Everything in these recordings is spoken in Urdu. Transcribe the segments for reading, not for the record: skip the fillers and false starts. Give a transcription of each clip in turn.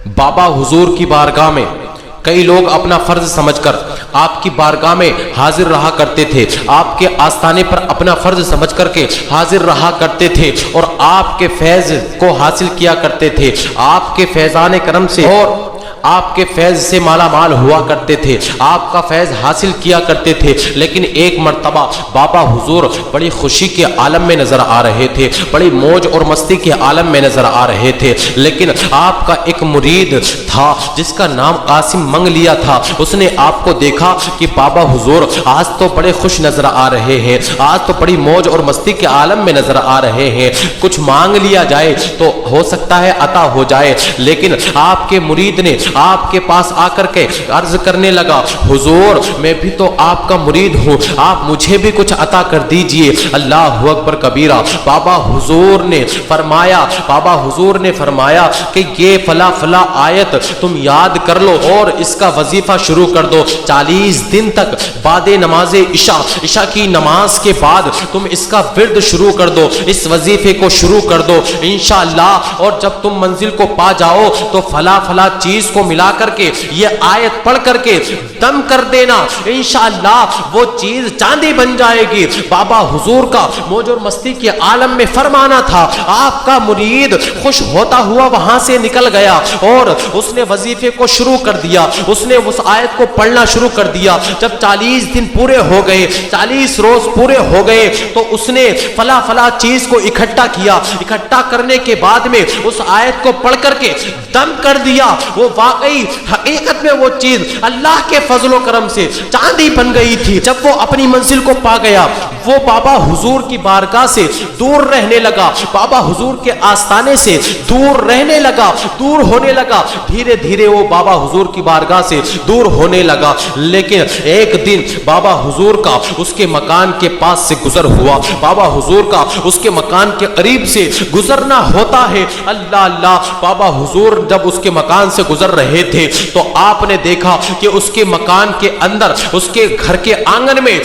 بابا حضور کی بارگاہ میں کئی لوگ اپنا فرض سمجھ کر آپ کی بارگاہ میں حاضر رہا کرتے تھے، آپ کے آستانے پر اپنا فرض سمجھ کر کے حاضر رہا کرتے تھے اور آپ کے فیض کو حاصل کیا کرتے تھے، آپ کے فیضان کرم سے اور آپ کے فیض سے مالا مال ہوا کرتے تھے، آپ کا فیض حاصل کیا کرتے تھے۔ لیکن ایک مرتبہ بابا حضور بڑی خوشی کے عالم میں نظر آ رہے تھے، بڑی موج اور مستی کے عالم میں نظر آ رہے تھے، لیکن آپ کا ایک مرید تھا جس کا نام قاسم منگلیا تھا۔ اس نے آپ کو دیکھا کہ بابا حضور آج تو بڑے خوش نظر آ رہے ہیں، آج تو بڑی موج اور مستی کے عالم میں نظر آ رہے ہیں، کچھ مانگ لیا جائے تو ہو سکتا ہے عطا ہو جائے۔ لیکن آپ کے مرید نے آپ کے پاس آ کر کے عرض کرنے لگا، حضور میں بھی تو آپ کا مرید ہوں، آپ مجھے بھی کچھ عطا کر دیجئے۔ اللہ اکبر کبیرہ۔ بابا حضور نے فرمایا کہ یہ فلا فلا آیت تم یاد کر لو اور اس کا وظیفہ شروع کر دو، 40 دن تک بعد نماز عشاء کی نماز کے بعد تم اس کا ورد شروع کر دو، اس وظیفے کو شروع کر دو انشاءاللہ، اور جب تم منزل کو پا جاؤ تو فلا فلا چیز کو ملا کر کے یہ آیت پڑھ کر کے دم کر دینا، انشاءاللہ وہ چیز چاندی بن جائے گی۔ بابا حضور کا موج اور مستی کے عالم میں فرمانا تھا۔ آپ کا مرید خوش ہوتا ہوا وہاں سے نکل گیا اور اس نے وظیفے کو شروع کر دیا، اس نے اس آیت کو پڑھنا شروع کر دیا۔ جب 40 دن پورے ہو گئے، 40 روز پورے ہو گئے تو اس نے فلا فلا چیز کو اکٹھا کیا، اکٹھا کرنے کے بعد میں اس آیت کو پڑھ کر کے دم کر دیا۔ وہ واقعی حقیقت میں وہ چیز اللہ کے فضل و کرم سے چاندی بن گئی تھی۔ جب وہ اپنی منزل کو پا گیا، وہ بابا حضور کی بارگاہ سے دور رہنے لگا، بابا حضور کے آستانے سے دور رہنے لگا، دور ہونے لگا، دھیرے دھیرے وہ بابا حضور کی بارگاہ سے دور ہونے لگا۔ لیکن ایک دن بابا حضور کا اس کے مکان کے پاس سے گزر ہوا، بابا حضور کا اس کے مکان کے قریب سے گزرنا ہوتا ہے۔ اللہ اللہ، بابا حضور جب اس کے مکان سے گزر رہے تھے تو آپ نے دیکھا کہ اس کے مکان کے اندر، اس کے گھر کے آنگن میں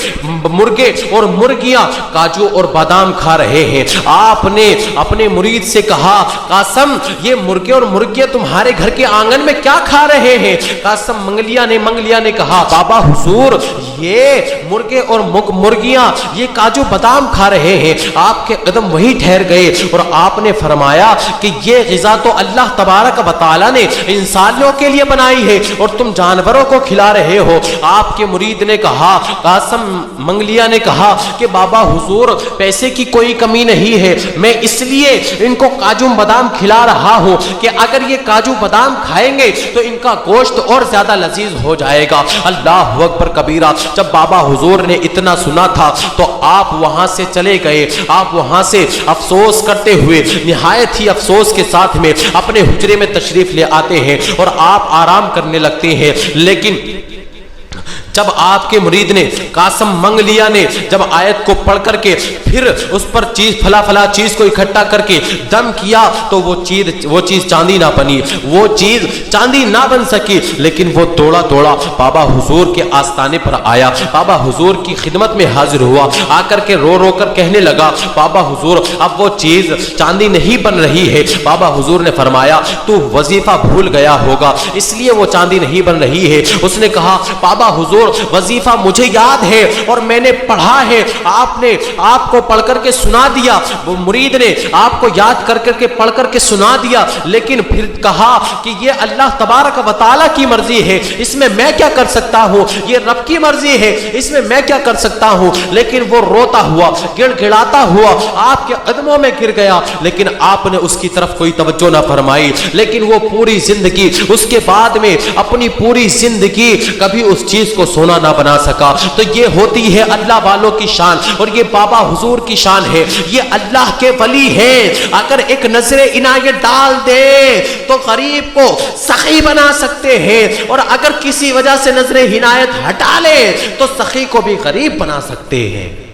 مرغے اور مرغیاں کاجو اور بادام کھا رہے ہیں۔ آپ نے اپنے مرید سے کہا، قاسم یہ مرغے اور مرغیاں تمہارے گھر کے آنگن میں کیا کھا رہے ہیں؟ قاسم منگلیا نے کہا، بابا حضور یہ مرغے اور مرغیاں یہ کاجو بادام کھا رہے ہیں۔ آپ کے قدم وہی ٹھہر گئے اور آپ نے فرمایا کہ یہ غذا تو اللہ تبارک و تعالی نے انسانوں کے لیے بنائی ہے اور تم جانوروں کو کھلا رہے ہو۔ آپ کے مرید نے کہا، قاسم منگلیا نے کہا کہ بابا حضور پیسے کی کوئی کمی نہیں ہے، میں اس لیے ان کو کاجو بادام کھلا رہا ہوں کہ اگر یہ کاجو بادام کھائیں گے تو ان کا گوشت اور زیادہ لذیذ ہو جائے گا۔ اللہ اکبر کبیرہ۔ جب بابا حضور نے اتنا سنا تھا تو آپ وہاں سے چلے گئے، آپ وہاں سے افسوس کرتے ہوئے، نہایت ہی افسوس کے ساتھ میں اپنے حجرے میں تشریف لے آتے ہیں اور آپ آرام کرنے لگتے ہیں۔ لیکن جب آپ کے مرید نے، قاسم منگلیا نے جب آیت کو پڑھ کر کے پھر اس پر فلا فلا چیز کو اکٹھا کر کے دم کیا تو وہ چیز چاندی نہ بنی، وہ چیز چاندی نہ بن سکی۔ لیکن وہ دوڑا دوڑا بابا حضور کے آستانے پر آیا، بابا حضور کی خدمت میں حاضر ہوا، آ کر کے رو رو کر کہنے لگا، بابا حضور اب وہ چیز چاندی نہیں بن رہی ہے۔ بابا حضور نے فرمایا، تو وظیفہ بھول گیا ہوگا اس لیے وہ چاندی نہیں بن رہی ہے۔ اس نے کہا، بابا حضور وظیفہ مجھے یاد ہے اور میں نے پڑھا ہے، آپ نے آپ کو پڑھ کر کے سنا دیا، وہ مرید نے آپ کو یاد کر کر کے پڑھ کر کے سنا دیا، لیکن پھر کہا کہ یہ اللہ تبارک و تعالی کی مرضی ہے، اس میں میں کیا کر سکتا ہوں، یہ رب کی مرضی ہے، اس میں میں کیا کر سکتا ہوں۔ لیکن وہ روتا ہوا، گڑ گڑاتا ہوا آپ کے قدموں میں گر گیا، لیکن آپ نے اس کی طرف کوئی توجہ نہ فرمائی۔ لیکن وہ پوری زندگی اس کے بعد میں اپنی پوری زندگی کبھی اس چیز کو سونا نہ بنا سکا۔ تو یہ ہوتی ہے اللہ والوں کی شان اور یہ بابا حضور کی شان ہے، یہ اللہ کے ولی ہیں۔ اگر ایک نظر عنایت ڈال دے تو غریب کو سخی بنا سکتے ہیں، اور اگر کسی وجہ سے نظر عنایت ہٹا لے تو سخی کو بھی غریب بنا سکتے ہیں۔